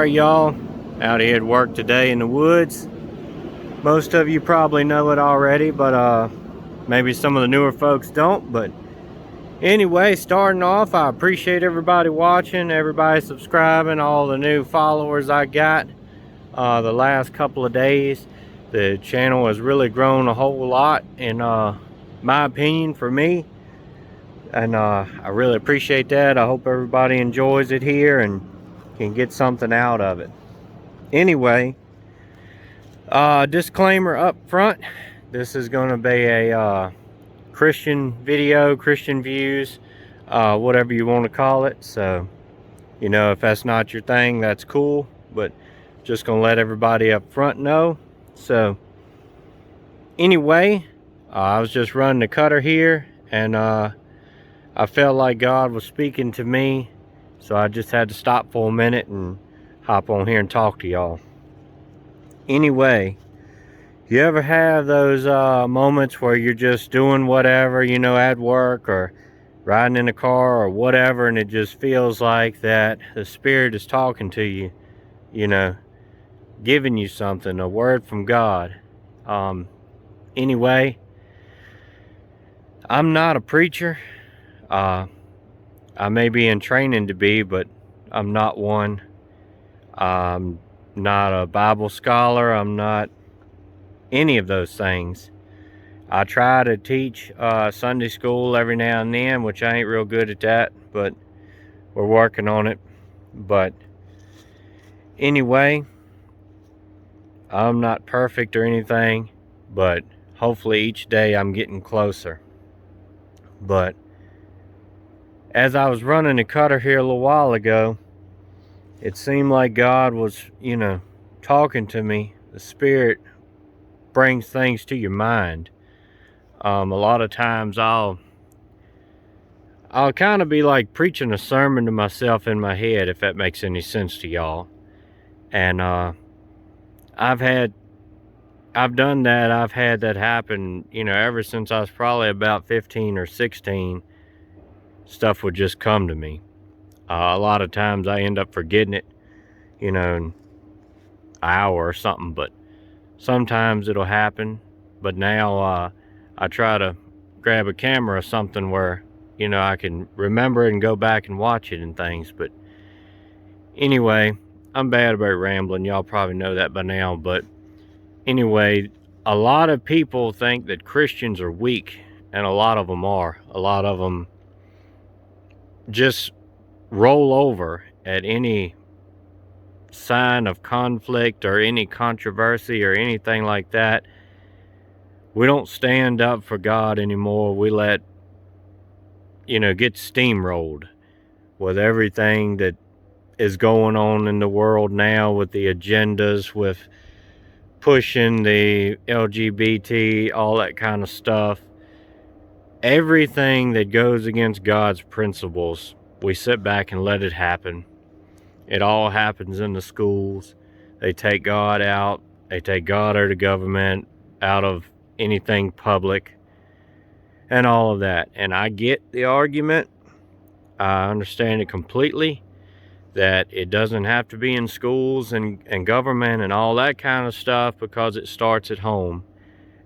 Sorry y'all, out here at work today in the woods. Most of you probably know it already, but maybe some of the newer folks don't. But anyway, starting off, I appreciate everybody watching, everybody subscribing, all the new followers I got the last couple of days. The channel has really grown a whole lot in my opinion, for me, and I really appreciate that. I hope everybody enjoys it here and can get something out of it. Anyway, disclaimer up front, this is going to be a Christian video, Christian views, whatever you want to call it. So, you know, if that's not your thing, that's cool, but just gonna let everybody up front know. So anyway, I was just running the cutter here, and I felt like God was speaking to me, so I just had to stop for a minute and hop on here and talk to y'all. Anyway, you ever have those moments where you're just doing whatever, you know, at work or riding in a car or whatever, and it just feels like that the Spirit is talking to you, you know, giving you something, a word from God? Anyway, I'm not a preacher. I may be in training to be, but I'm not one. I'm not a Bible scholar. I'm not any of those things. I try to teach Sunday school every now and then, which I ain't real good at that, but we're working on it. But anyway, I'm not perfect or anything, but hopefully each day I'm getting closer. But as I was running the cutter here a little while ago, it seemed like God was, you know, talking to me. The Spirit brings things to your mind. A lot of times I'll kind of be like preaching a sermon to myself in my head, if that makes any sense to y'all. And I've done that. I've had that happen, you know, ever since I was probably about 15 or 16. Stuff would just come to me. A lot of times I end up forgetting it, you know, in an hour or something, but sometimes it'll happen. But now I try to grab a camera or something where, you know, I can remember it and go back and watch it and things. But anyway, I'm bad about rambling. Y'all probably know that by now. But anyway, a lot of people think that Christians are weak, and a lot of them are. A lot of them just roll over at any sign of conflict or any controversy or anything like that. We don't stand up for God anymore. We let, you know, get steamrolled with everything that is going on in the world now, with the agendas, with pushing the LGBT, all that kind of stuff. Everything that goes against God's principles, we sit back and let it happen. It all happens in the schools. They take God out. They take God out of the government, out of anything public, and all of that. And I get the argument. I understand it completely, that it doesn't have to be in schools and government and all that kind of stuff, because it starts at home.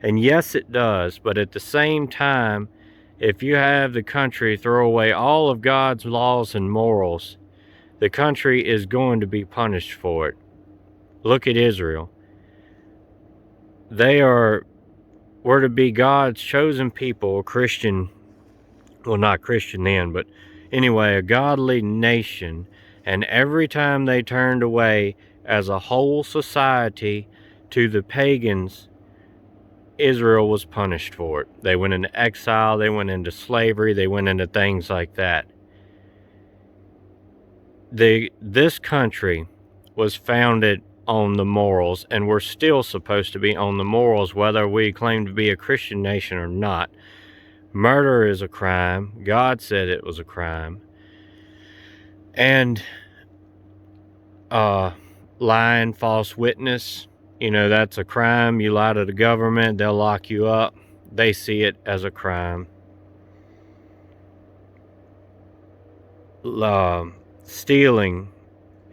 And yes, it does. But at the same time, if you have the country throw away all of God's laws and morals, the country is going to be punished for it. Look at Israel. They were to be God's chosen people, a Christian, well, not Christian then, but anyway, a godly nation. And every time they turned away as a whole society to the pagans, Israel was punished for it. They went into exile, they went into slavery, they went into things like that. This country was founded on the morals, and we're still supposed to be on the morals, whether we claim to be a Christian nation or not. Murder is a crime. God said it was a crime. And lying, false witness, you know, that's a crime. You lie to the government, they'll lock you up. They see it as a crime. Stealing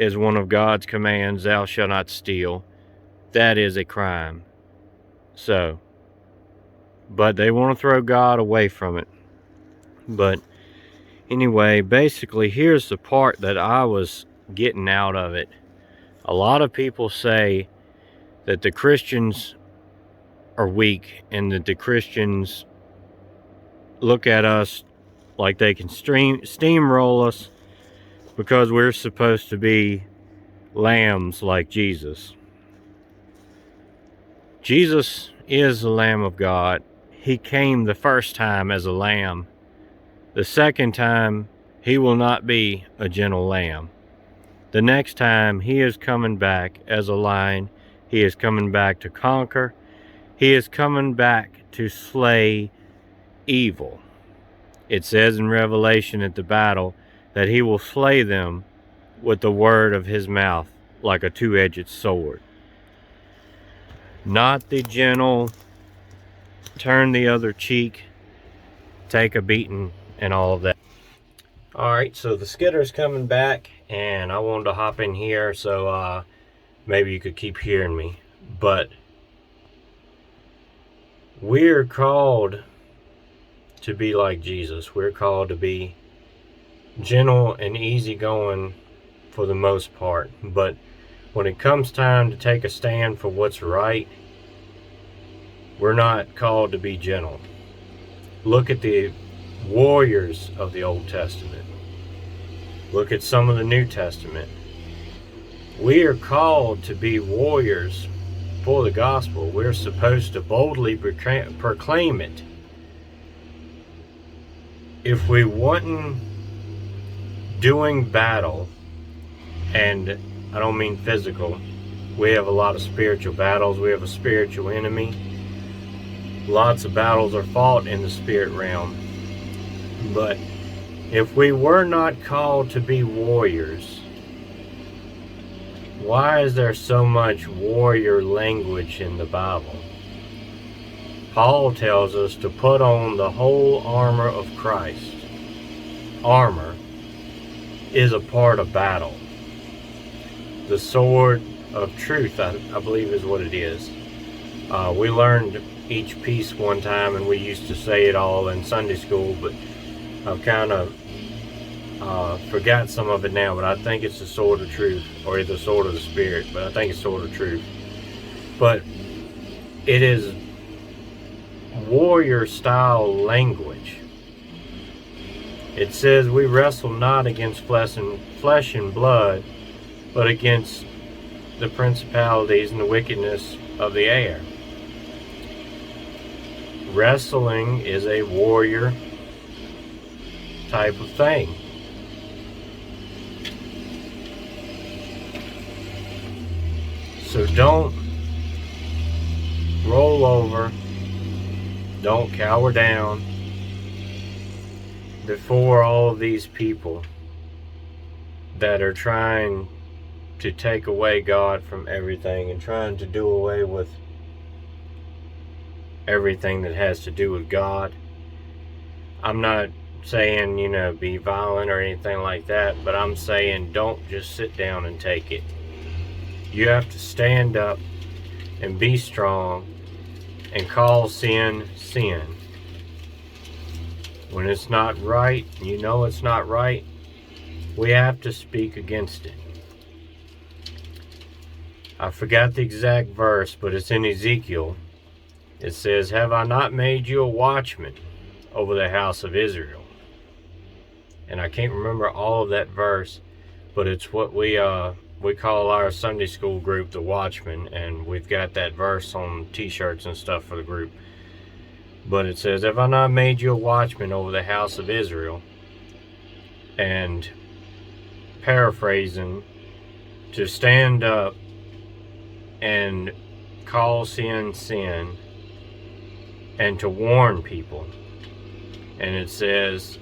is one of God's commands, thou shalt not steal. That is a crime. So, but they want to throw God away from it. But anyway, basically, here's the part that I was getting out of it. A lot of people say that the Christians are weak and that the Christians look at us like they can steamroll us because we're supposed to be lambs like Jesus. Jesus is the Lamb of God. He came the first time as a lamb. The second time, he will not be a gentle lamb. The next time, he is coming back as a lion. He is coming back to conquer. He is coming back to slay evil. It says in Revelation at the battle that he will slay them with the word of his mouth like a two-edged sword. Not the gentle, turn the other cheek, take a beating, and all of that. Alright, so the skitter's coming back, and I wanted to hop in here so maybe you could keep hearing me. But we're called to be like Jesus. We're called to be gentle and easygoing for the most part. But when it comes time to take a stand for what's right, we're not called to be gentle. Look at the warriors of the Old Testament. Look at some of the New Testament. We are called to be warriors for the gospel. We're supposed to boldly proclaim it. If we wasn't doing battle, and I don't mean physical, we have a lot of spiritual battles. We have a spiritual enemy. Lots of battles are fought in the spirit realm. But if we were not called to be warriors, why is there so much warrior language in the Bible? Paul tells us to put on the whole armor of Christ. Armor is a part of battle. The sword of truth, I believe is what it is. We learned each piece one time, and we used to say it all in Sunday school, but I've kind of forgot some of it now. But I think it's the sword of truth, or the sword of the Spirit, but I think it's sword of truth. But it is warrior style language. It says we wrestle not against flesh and blood, but against the principalities and the wickedness of the air. Wrestling is a warrior type of thing. So don't roll over, don't cower down before all of these people that are trying to take away God from everything and trying to do away with everything that has to do with God. I'm not saying, be violent or anything like that, but I'm saying don't just sit down and take it. You have to stand up and be strong and call sin, sin. When it's not right, it's not right, we have to speak against it. I forgot the exact verse, but it's in Ezekiel. It says, have I not made you a watchman over the house of Israel? And I can't remember all of that verse, but it's what we call our Sunday school group the Watchmen, and we've got that verse on t-shirts and stuff for the group. But it says, have I not made you a watchman over the house of Israel? And paraphrasing, to stand up and call sin, sin, and to warn people. And it says,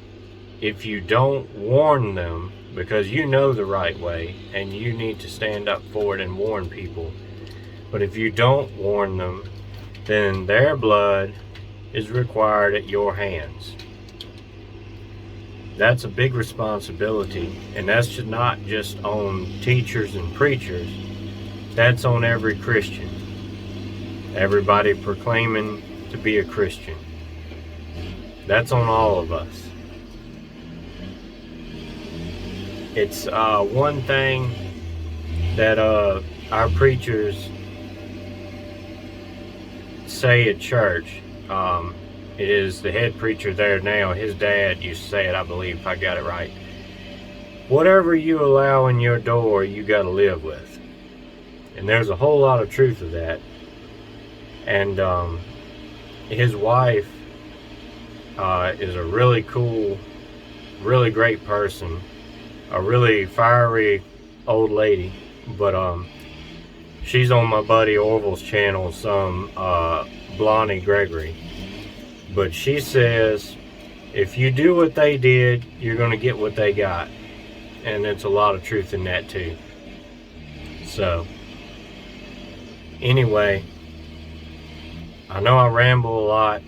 if you don't warn them, because you know the right way, and you need to stand up for it and warn people, but if you don't warn them, then their blood is required at your hands. That's a big responsibility, and that's not just on teachers and preachers. That's on every Christian. Everybody proclaiming to be a Christian. That's on all of us. It's one thing that our preachers say at church. It is the head preacher there now. His dad used to say it, I believe, if I got it right. Whatever you allow in your door, you got to live with. And there's a whole lot of truth to that. And his wife is a really cool, really great person. A really fiery old lady. But she's on my buddy Orville's channel, some Blondie Gregory. But she says, if you do what they did, you're going to get what they got. And there's a lot of truth in that too. So, anyway, I know I ramble a lot.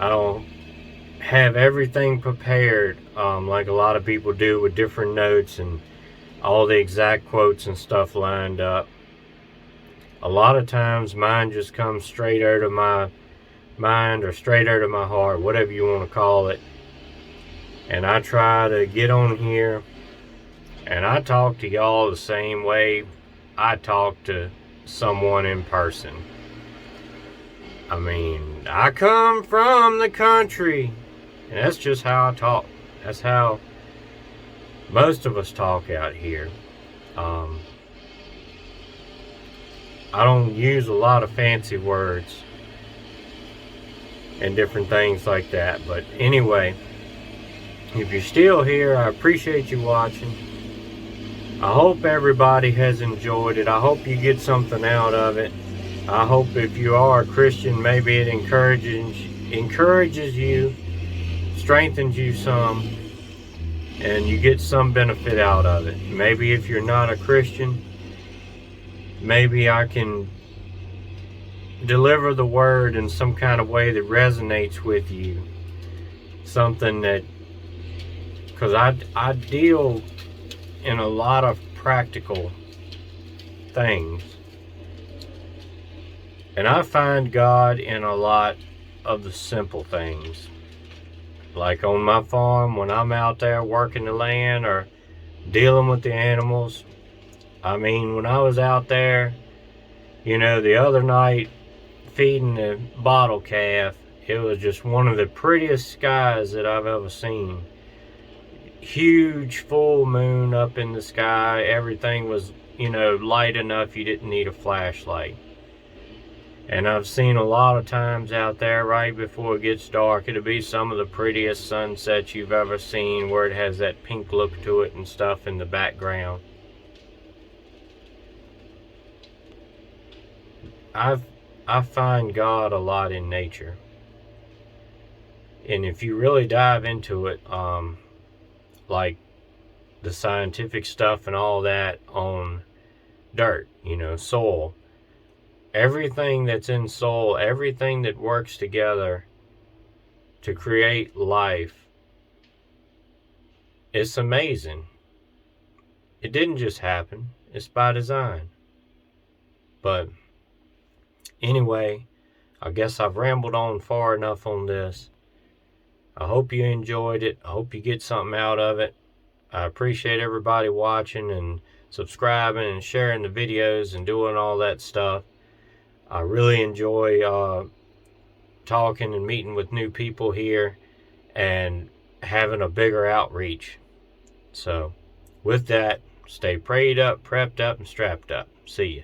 I don't have everything prepared like a lot of people do with different notes and all the exact quotes and stuff lined up. A lot of times mine just comes straight out of my mind or straight out of my heart, whatever you want to call it. And I try to get on here and I talk to y'all the same way I talk to someone in person. I mean, I come from the country, and that's just how I talk. That's how most of us talk out here. I don't use a lot of fancy words and different things like that. But anyway, if you're still here, I appreciate you watching. I hope everybody has enjoyed it. I hope you get something out of it. I hope if you are a Christian, maybe it encourages you, strengthens you some, and you get some benefit out of it. Maybe if you're not a Christian, maybe I can deliver the word in some kind of way that resonates with you. Something that, because I deal in a lot of practical things. And I find God in a lot of the simple things. Like on my farm, when I'm out there working the land or dealing with the animals. I mean, when I was out there, you know, the other night, feeding the bottle calf, it was just one of the prettiest skies that I've ever seen. Huge full moon up in the sky. Everything was, you know, light enough you didn't need a flashlight. And I've seen a lot of times out there right before it gets dark, it'll be some of the prettiest sunsets you've ever seen, where it has that pink look to it and stuff in the background. I find God a lot in nature. And if you really dive into it, like the scientific stuff and all that on dirt, you know, soil, everything that's in soil, everything that works together to create life, it's amazing. It didn't just happen. It's by design. But anyway, I guess I've rambled on far enough on this. I hope you enjoyed it. I hope you get something out of it. I appreciate everybody watching and subscribing and sharing the videos and doing all that stuff. I really enjoy talking and meeting with new people here and having a bigger outreach. So with that, stay prayed up, prepped up, and strapped up. See ya.